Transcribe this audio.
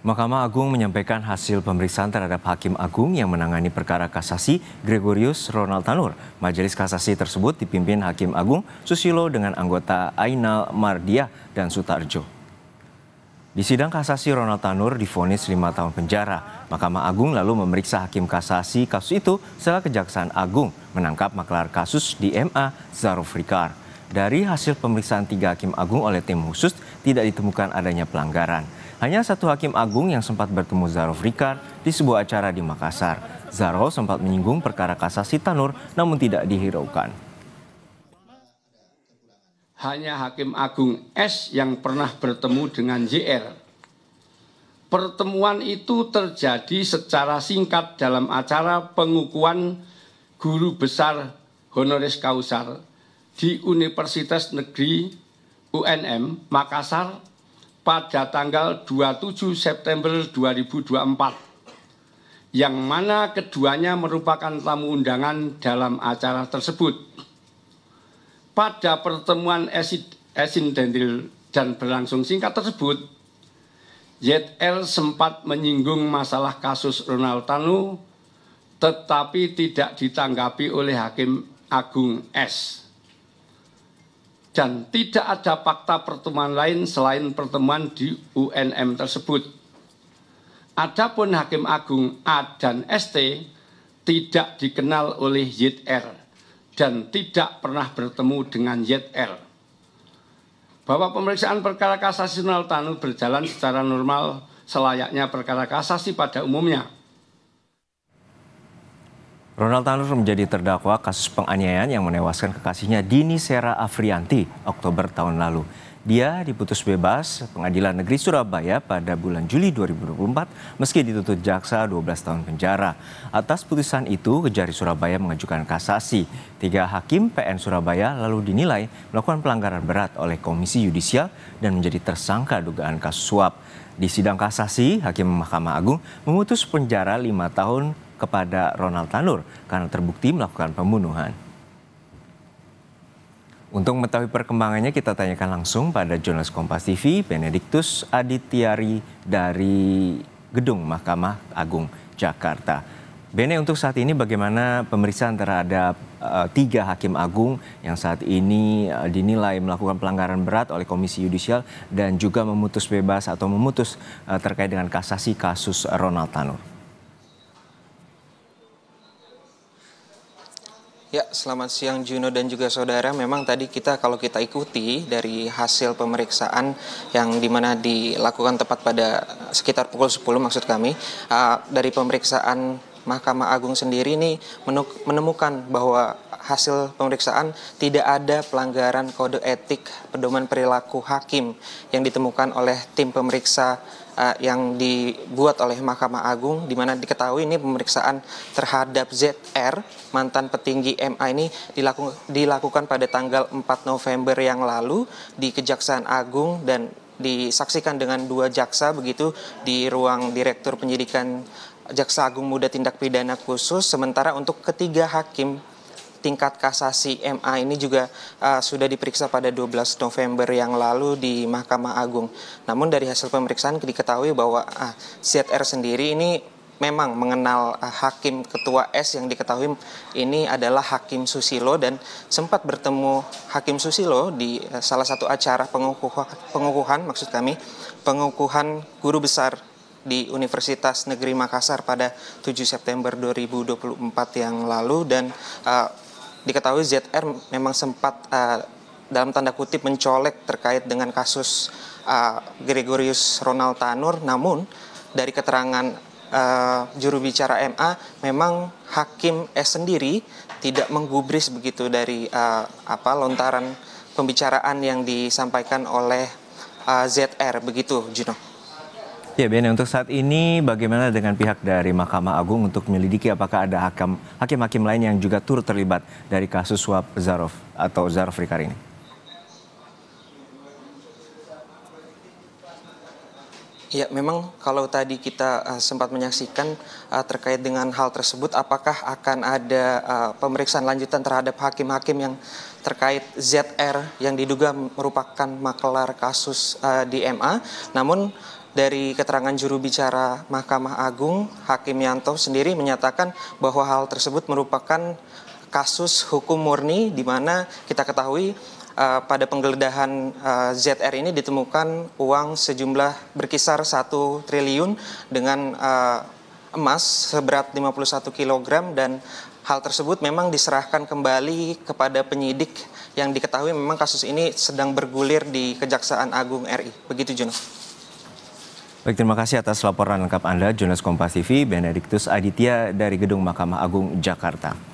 Mahkamah Agung menyampaikan hasil pemeriksaan terhadap Hakim Agung yang menangani perkara kasasi Gregorius Ronald Tanur. Majelis kasasi tersebut dipimpin Hakim Agung Susilo dengan anggota Ainal Mardiah dan Sutarjo. Di sidang kasasi Ronald Tanur divonis 5 tahun penjara. Mahkamah Agung lalu memeriksa hakim kasasi kasus itu setelah Kejaksaan Agung menangkap maklar kasus di MA Zaruf Rikar. Dari hasil pemeriksaan 3 hakim agung oleh tim khusus tidak ditemukan adanya pelanggaran. Hanya 1 hakim agung yang sempat bertemu Zaruf Rikar di sebuah acara di Makassar. Zaruf sempat menyinggung perkara kasasi Tanur namun tidak dihiraukan. Hanya Hakim Agung S yang pernah bertemu dengan JR. Pertemuan itu terjadi secara singkat dalam acara pengukuhan guru besar honoris causa di Universitas Negeri UNM Makassar pada tanggal 27 September 2024, yang mana keduanya merupakan tamu undangan dalam acara tersebut. Pada pertemuan esindentil dan berlangsung singkat tersebut, ZL sempat menyinggung masalah kasus Ronald Tanur, tetapi tidak ditanggapi oleh Hakim Agung S. Dan tidak ada fakta pertemuan lain selain pertemuan di UNM tersebut. Adapun Hakim Agung A dan ST tidak dikenal oleh ZR dan tidak pernah bertemu dengan ZR. Bahwa pemeriksaan perkara kasasi Ronald Tanur berjalan secara normal selayaknya perkara kasasi pada umumnya. Ronald Tanur menjadi terdakwa kasus penganiayaan yang menewaskan kekasihnya Dini Sera Afrianti Oktober tahun lalu. Dia diputus bebas Pengadilan Negeri Surabaya pada bulan Juli 2024 meski dituntut jaksa 12 tahun penjara. Atas putusan itu, Kejari Surabaya mengajukan kasasi. 3 hakim PN Surabaya lalu dinilai melakukan pelanggaran berat oleh Komisi Yudisial dan menjadi tersangka dugaan kasus suap. Di sidang kasasi, Hakim Mahkamah Agung memutus penjara 5 tahun kepada Ronald Tanur karena terbukti melakukan pembunuhan. Untuk mengetahui perkembangannya, kita tanyakan langsung pada jurnalis Kompas TV, Benediktus Adityari dari Gedung Mahkamah Agung Jakarta. Bene, untuk saat ini bagaimana pemeriksaan terhadap 3 hakim agung yang saat ini dinilai melakukan pelanggaran berat oleh Komisi Yudisial dan juga memutus bebas atau memutus terkait dengan kasasi kasus Ronald Tanur? Ya, selamat siang Juno dan juga saudara. Memang tadi kalau kita ikuti dari hasil pemeriksaan yang dimana dilakukan tepat pada sekitar pukul 10 maksud kami, dari pemeriksaan Mahkamah Agung sendiri ini menemukan bahwa hasil pemeriksaan tidak ada pelanggaran kode etik pedoman perilaku hakim yang ditemukan oleh tim pemeriksa yang dibuat oleh Mahkamah Agung, di mana diketahui ini pemeriksaan terhadap ZR, mantan petinggi MA ini dilakukan pada tanggal 4 November yang lalu di Kejaksaan Agung dan disaksikan dengan 2 jaksa begitu di ruang Direktur Penyidikan Jaksa Agung Muda Tindak Pidana Khusus. Sementara untuk ketiga hakim tingkat kasasi MA ini juga sudah diperiksa pada 12 November yang lalu di Mahkamah Agung. Namun dari hasil pemeriksaan diketahui bahwa ZR sendiri ini memang mengenal Hakim Ketua S yang diketahui ini adalah Hakim Susilo dan sempat bertemu Hakim Susilo di salah satu acara pengukuhan guru besar di Universitas Negeri Makassar pada 7 September 2024 yang lalu dan diketahui ZR memang sempat dalam tanda kutip mencolek terkait dengan kasus Gregorius Ronald Tanur. Namun dari keterangan juru bicara MA memang Hakim S sendiri tidak menggubris begitu dari lontaran pembicaraan yang disampaikan oleh ZR begitu, Juno. Ya, Bene, untuk saat ini bagaimana dengan pihak dari Mahkamah Agung untuk menyelidiki apakah ada hakim-hakim lain yang juga turut terlibat dari kasus suap Zaruf atau Zaruf Rikar ini? Ya, memang kalau tadi kita sempat menyaksikan terkait dengan hal tersebut, apakah akan ada pemeriksaan lanjutan terhadap hakim-hakim yang terkait ZR yang diduga merupakan maklar kasus di MA. Namun dari keterangan juru bicara Mahkamah Agung, Hakim Yanto sendiri menyatakan bahwa hal tersebut merupakan kasus hukum murni, di mana kita ketahui pada penggeledahan ZR ini ditemukan uang sejumlah berkisar 1 triliun dengan emas seberat 51 kg, dan hal tersebut memang diserahkan kembali kepada penyidik yang diketahui memang kasus ini sedang bergulir di Kejaksaan Agung RI. Begitu, Juno. Baik, terima kasih atas laporan lengkap Anda, jurnalis Kompas TV, Benediktus Aditya dari Gedung Mahkamah Agung, Jakarta.